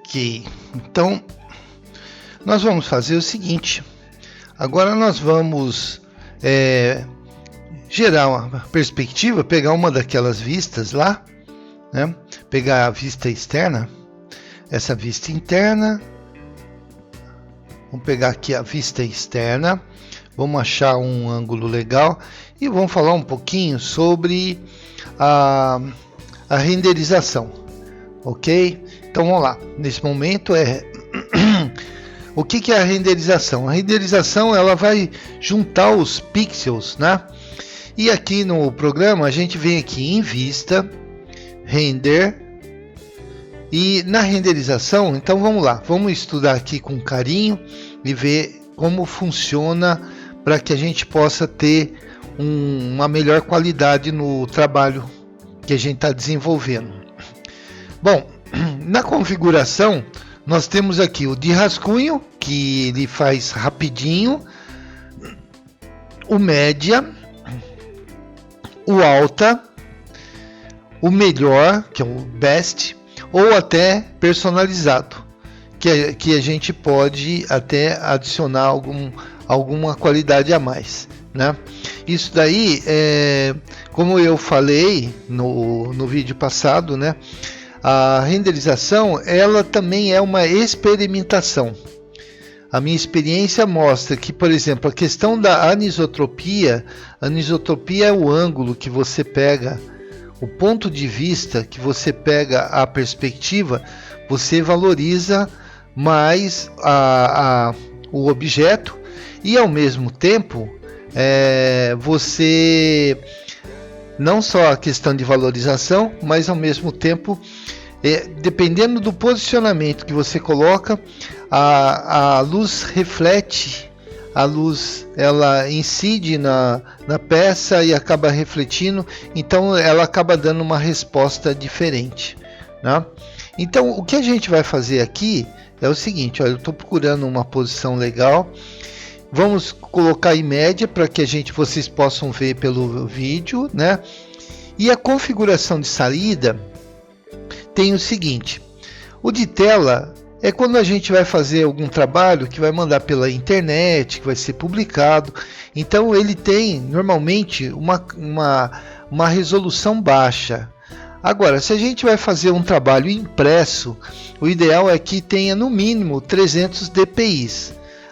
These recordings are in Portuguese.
Ok, então nós vamos fazer o seguinte. Agora nós vamos gerar uma perspectiva, pegar uma daquelas vistas lá, né? Pegar a vista externa, essa vista interna. Vamos pegar aqui a vista externa, vamos achar um ângulo legal e vamos falar um pouquinho sobre a renderização, ok? Então vamos lá, nesse momento o que é a renderização? A renderização ela vai juntar os pixels, né? E aqui no programa a gente vem aqui em vista, render, e na renderização, então vamos lá, vamos estudar aqui com carinho e ver como funciona para que a gente possa ter uma melhor qualidade no trabalho que a gente está desenvolvendo. Bom, na configuração nós temos aqui o de rascunho, que ele faz rapidinho, o média, o alta, o melhor, que é o best, ou até personalizado, que a gente pode até adicionar alguma qualidade a mais, né? Isso daí, como eu falei no vídeo passado, né? A renderização ela também é uma experimentação. A minha experiência mostra que, por exemplo, a questão da anisotropia é o ângulo que você pega, o ponto de vista que você pega a perspectiva, você valoriza mais o objeto e ao mesmo tempo você não só a questão de valorização, mas ao mesmo tempo dependendo do posicionamento que você coloca, a luz reflete, a luz ela incide na peça e acaba refletindo, então ela acaba dando uma resposta diferente, né? Então o que a gente vai fazer aqui é o seguinte, olha, eu estou procurando uma posição legal, vamos colocar em média para que vocês possam ver pelo vídeo, né? E a configuração de saída tem o seguinte, o de tela é quando a gente vai fazer algum trabalho que vai mandar pela internet, que vai ser publicado. Então ele tem normalmente uma resolução baixa. Agora, se a gente vai fazer um trabalho impresso, o ideal é que tenha no mínimo 300 dpi.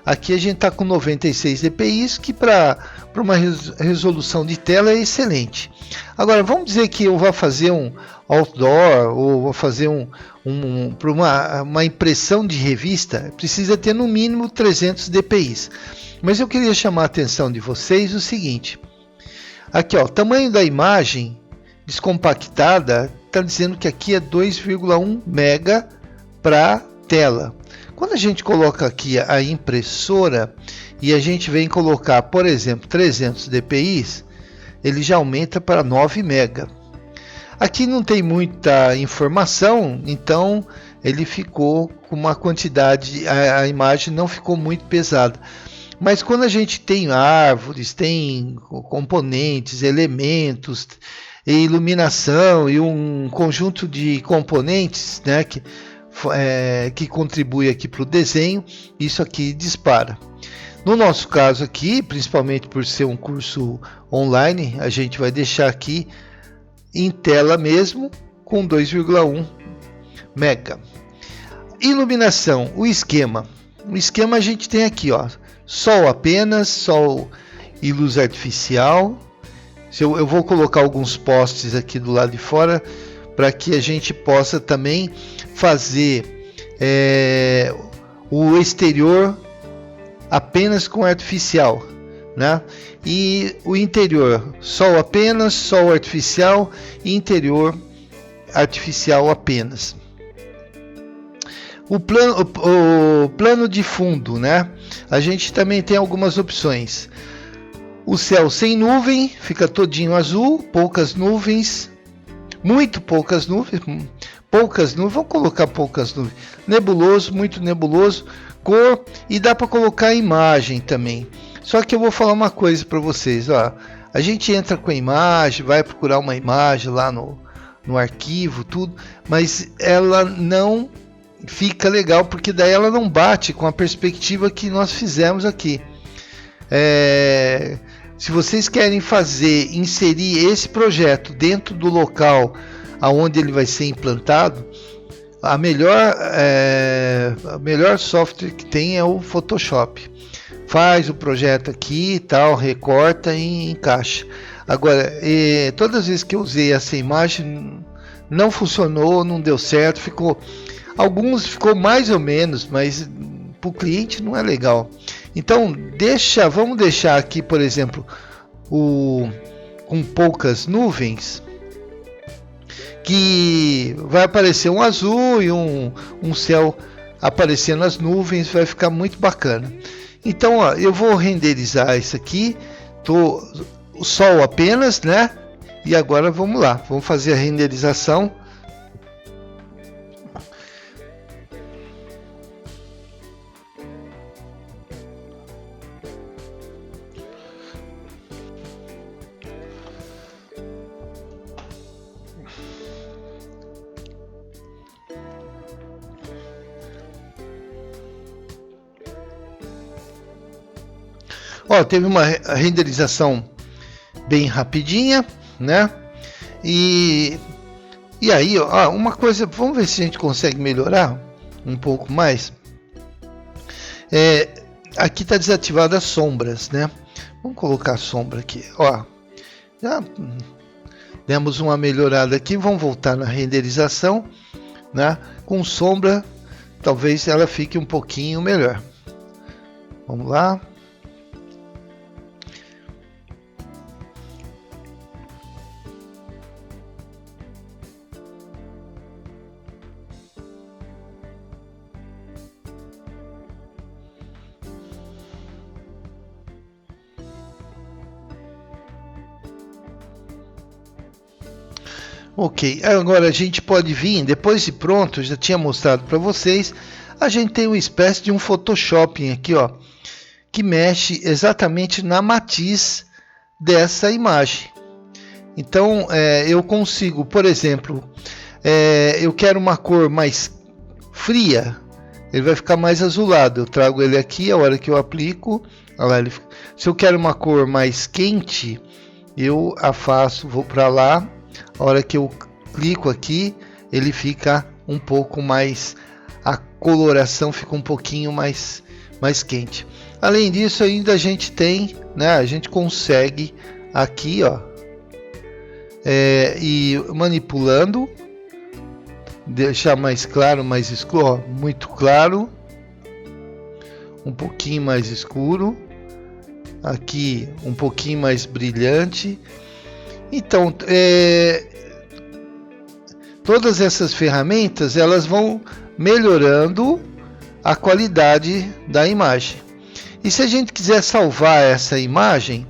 Aqui a gente está com 96 dpi, que para uma resolução de tela é excelente. Agora, vamos dizer que eu vou fazer um outdoor ou vou fazer para uma impressão de revista, precisa ter no mínimo 300 dpi. Mas eu queria chamar a atenção de vocês o seguinte. Aqui, ó, tamanho da imagem descompactada, está dizendo que aqui é 2,1 mega para tela. Quando a gente coloca aqui a impressora e a gente vem colocar, por exemplo, 300 dpi, ele já aumenta para 9 mega. Aqui não tem muita informação, então ele ficou com uma quantidade, a imagem não ficou muito pesada. Mas quando a gente tem árvores, tem componentes, elementos, iluminação e um conjunto de componentes, né, que contribui aqui para o desenho, isso aqui dispara. No nosso caso aqui, principalmente por ser um curso online, a gente vai deixar aqui em tela mesmo com 2,1 mega. Iluminação, o esquema a gente tem aqui, ó, sol apenas, sol e luz artificial. Eu vou colocar alguns postes aqui do lado de fora para que a gente possa também fazer o exterior apenas com artificial, né? E o interior sol apenas, sol artificial e interior artificial apenas. O plano de fundo, né? A gente também tem algumas opções. O céu sem nuvem, fica todinho azul, poucas nuvens, muito poucas nuvens, vamos colocar poucas nuvens, nebuloso, muito nebuloso, cor, e dá para colocar imagem também. Só que eu vou falar uma coisa para vocês, ó. A gente entra com a imagem, vai procurar uma imagem lá no arquivo, tudo, mas ela não fica legal, porque daí ela não bate com a perspectiva que nós fizemos aqui. Se vocês querem inserir esse projeto dentro do local aonde ele vai ser implantado, a melhor software que tem é o Photoshop. Faz o projeto aqui e tal, recorta e encaixa. Agora, todas as vezes que eu usei essa imagem, não funcionou, não deu certo, alguns ficou mais ou menos, mas para o cliente não é legal. Então, vamos deixar aqui, por exemplo, com poucas nuvens, que vai aparecer um azul e um céu aparecendo nas nuvens, vai ficar muito bacana. Então, ó, eu vou renderizar isso aqui, o sol apenas, né? E agora vamos lá, vamos fazer a renderização. Ó, teve uma renderização bem rapidinha, né? E aí, ó, uma coisa, vamos ver se a gente consegue melhorar um pouco mais. Aqui está desativada as sombras, né? Vamos colocar a sombra aqui, ó. Já demos uma melhorada aqui, vamos voltar na renderização, né? Com sombra, talvez ela fique um pouquinho melhor. Vamos lá. Ok, agora a gente pode vir, depois de pronto, eu já tinha mostrado para vocês, a gente tem uma espécie de um Photoshop aqui, ó, que mexe exatamente na matiz dessa imagem. Então, eu consigo, por exemplo, eu quero uma cor mais fria, ele vai ficar mais azulado. Eu trago ele aqui, a hora que eu aplico, olha lá, se eu quero uma cor mais quente, eu afasto, vou para lá. A hora que eu clico aqui, ele fica um pouco mais, a coloração fica um pouquinho mais quente. Além disso, ainda a gente tem, né, a gente consegue aqui, ó, e manipulando, deixar mais claro, mais escuro, ó, muito claro, um pouquinho mais escuro, aqui um pouquinho mais brilhante. Então, todas essas ferramentas, elas vão melhorando a qualidade da imagem. E se a gente quiser salvar essa imagem,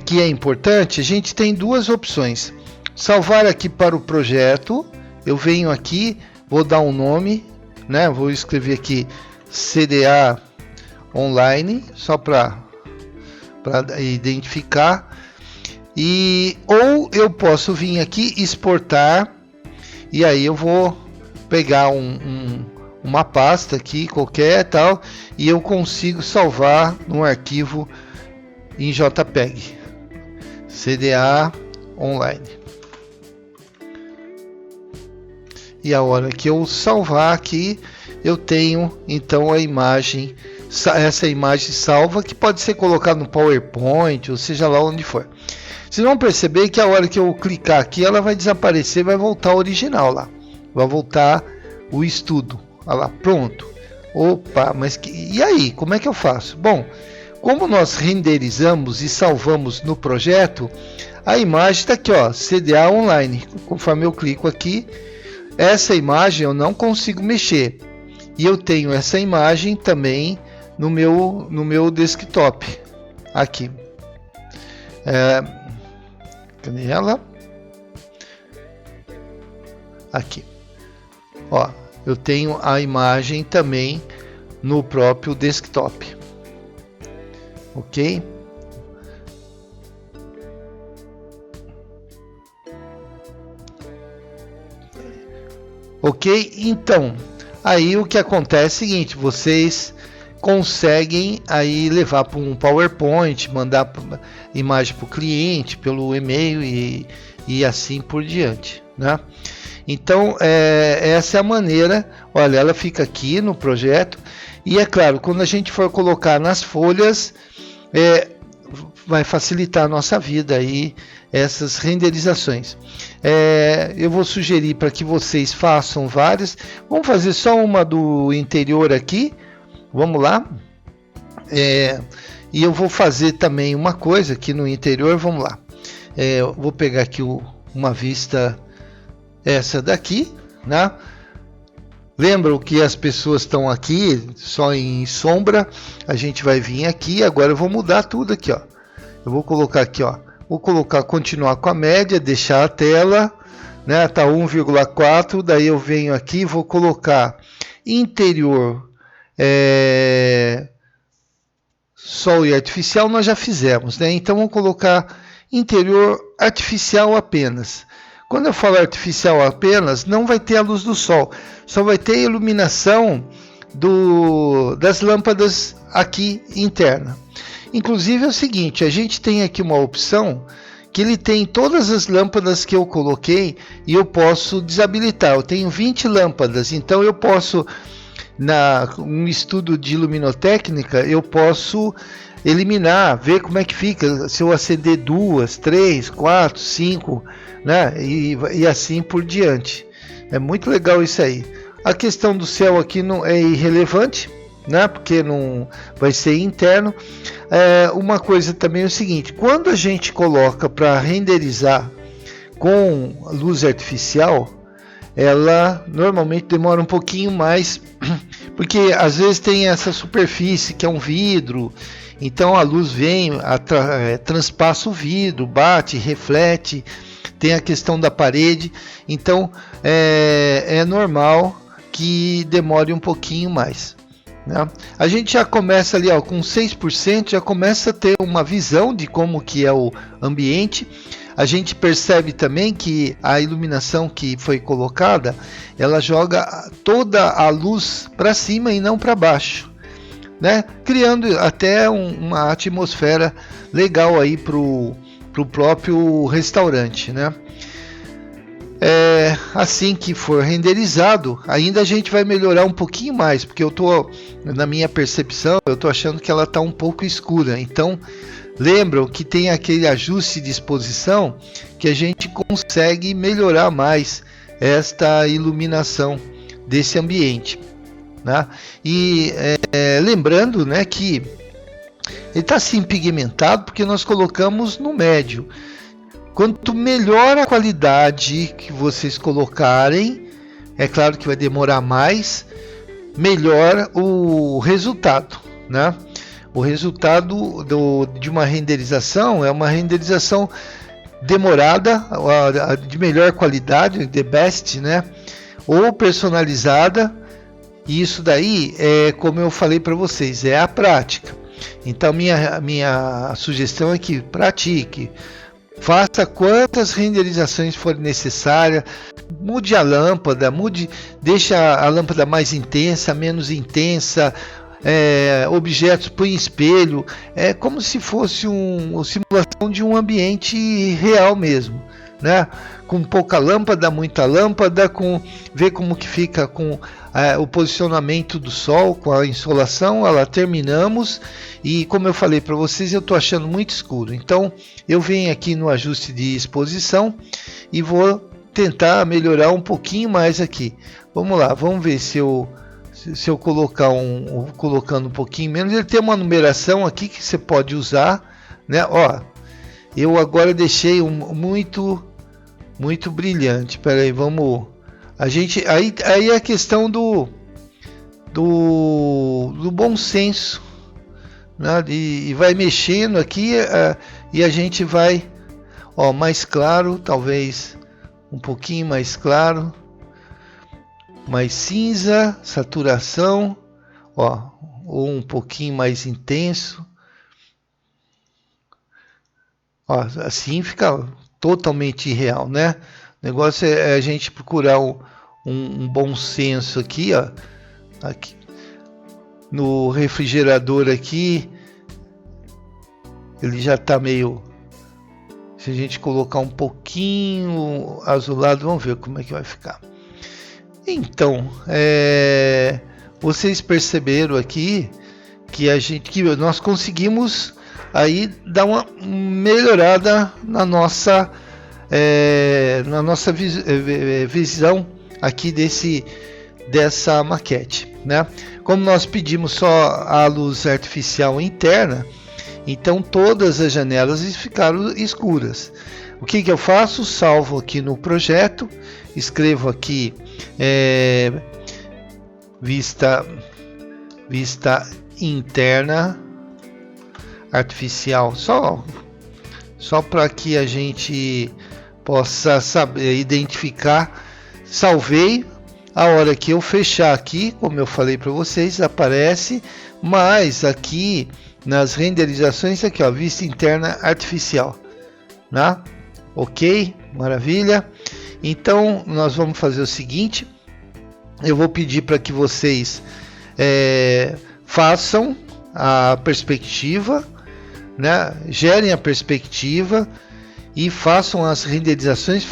que é importante, a gente tem duas opções. Salvar aqui para o projeto, eu venho aqui, vou dar um nome, né? Vou escrever aqui CDA Online, só para identificar. Ou eu posso vir aqui exportar, e aí eu vou pegar uma pasta aqui qualquer tal, e eu consigo salvar num arquivo em JPEG, CDA Online. E a hora que eu salvar aqui, eu tenho então a imagem, essa imagem salva, que pode ser colocada no PowerPoint, ou seja lá onde for. Vocês vão perceber que a hora que eu clicar aqui, ela vai desaparecer, vai voltar o original lá. Vai voltar o estudo. Olha lá, pronto. Opa, mas e aí? Como é que eu faço? Bom, como nós renderizamos e salvamos no projeto, a imagem está aqui, ó, CDA Online. Conforme eu clico aqui, essa imagem eu não consigo mexer. E eu tenho essa imagem também no meu desktop. Aqui. Cadê ela? Aqui. Ó, eu tenho a imagem também no próprio desktop. Ok? Ok? Então, Aí o que acontece é o seguinte, vocês conseguem aí levar para um PowerPoint, mandar imagem para o cliente pelo e-mail e assim por diante, né? Então essa é a maneira. Olha, ela fica aqui no projeto e é claro, quando a gente for colocar nas folhas, vai facilitar a nossa vida aí essas renderizações. Eu vou sugerir para que vocês façam várias. Vamos fazer só uma do interior aqui. Vamos lá. E eu vou fazer também uma coisa aqui no interior. Vamos lá. Eu vou pegar aqui uma vista, essa daqui, né? Lembram que as pessoas estão aqui só em sombra. A gente vai vir aqui. Agora eu vou mudar tudo aqui, ó. Eu vou colocar aqui, ó. Vou colocar continuar com a média, deixar a tela, né? Tá 1,4. Daí eu venho aqui, vou colocar interior, sol e artificial. Nós já fizemos, né? Então vou colocar interior artificial apenas. Quando eu falo artificial apenas, não vai ter a luz do sol, só vai ter a iluminação das lâmpadas aqui interna. Inclusive é o seguinte, a gente tem aqui uma opção que ele tem todas as lâmpadas que eu coloquei e eu posso desabilitar. Eu tenho 20 lâmpadas, então eu posso, um estudo de luminotécnica, eu posso eliminar, ver como é que fica, se eu acender 2, 3, 4, 5, né? E assim por diante. É muito legal isso aí. A questão do céu aqui não é irrelevante, né? Porque não vai ser interno. Uma coisa também é o seguinte, quando a gente coloca para renderizar com luz artificial, ela normalmente demora um pouquinho mais, porque às vezes tem essa superfície que é um vidro, então a luz vem, transpassa o vidro, bate, reflete, tem a questão da parede, então é normal que demore um pouquinho mais, né? A gente já começa ali, ó, com 6%, já começa a ter uma visão de como que é o ambiente. A gente percebe também que a iluminação que foi colocada, ela joga toda a luz para cima e não para baixo, né? Criando até uma atmosfera legal aí para o próprio restaurante, né? Assim que for renderizado, ainda a gente vai melhorar um pouquinho mais, porque na minha percepção, eu tô achando que ela está um pouco escura. Então, lembram que tem aquele ajuste de exposição que a gente consegue melhorar mais esta iluminação desse ambiente, né? E lembrando, né, que ele está assim pigmentado porque nós colocamos no médio. Quanto melhor a qualidade que vocês colocarem, é claro que vai demorar mais, melhor o resultado, né? O resultado de uma renderização é uma renderização demorada, de melhor qualidade, the best, né? Ou personalizada. E isso daí como eu falei para vocês, é a prática. Então minha sugestão é que pratique. Faça quantas renderizações forem necessárias, mude a lâmpada, deixa a lâmpada mais intensa, menos intensa, objetos, põe espelho, é como se fosse uma simulação de um ambiente real mesmo, né? Com pouca lâmpada, muita lâmpada, ver como que fica com o posicionamento do sol, com a insolação. Terminamos e, como eu falei para vocês, eu estou achando muito escuro, então eu venho aqui no ajuste de exposição e vou tentar melhorar um pouquinho mais aqui. Vamos lá, vamos ver se eu colocando um pouquinho menos. Ele tem uma numeração aqui que você pode usar, né? Ó, eu agora deixei muito brilhante. Espera aí, vamos. Aí é a questão do bom senso, né? E vai mexendo aqui e a gente vai, ó, mais claro, talvez um pouquinho mais claro, mais cinza, saturação, ó, ou um pouquinho mais intenso, ó, assim fica totalmente irreal, né? O negócio é a gente procurar um bom senso aqui, ó, aqui no refrigerador aqui, ele já está meio, se a gente colocar um pouquinho azulado, vamos ver como é que vai ficar. Então, vocês perceberam aqui que nós conseguimos aí dar uma melhorada na nossa visão aqui dessa maquete, né? Como nós pedimos só a luz artificial interna, então todas as janelas ficaram escuras. O que eu faço? Salvo aqui no projeto, escrevo aqui vista interna artificial, só para que a gente possa identificar. Salvei. A hora que eu fechar aqui, como eu falei para vocês, aparece, mas aqui nas renderizações aqui, ó, vista interna artificial, né? Ok, maravilha. Então nós vamos fazer o seguinte, eu vou pedir para que vocês façam a perspectiva, né? Gerem a perspectiva e façam as renderizações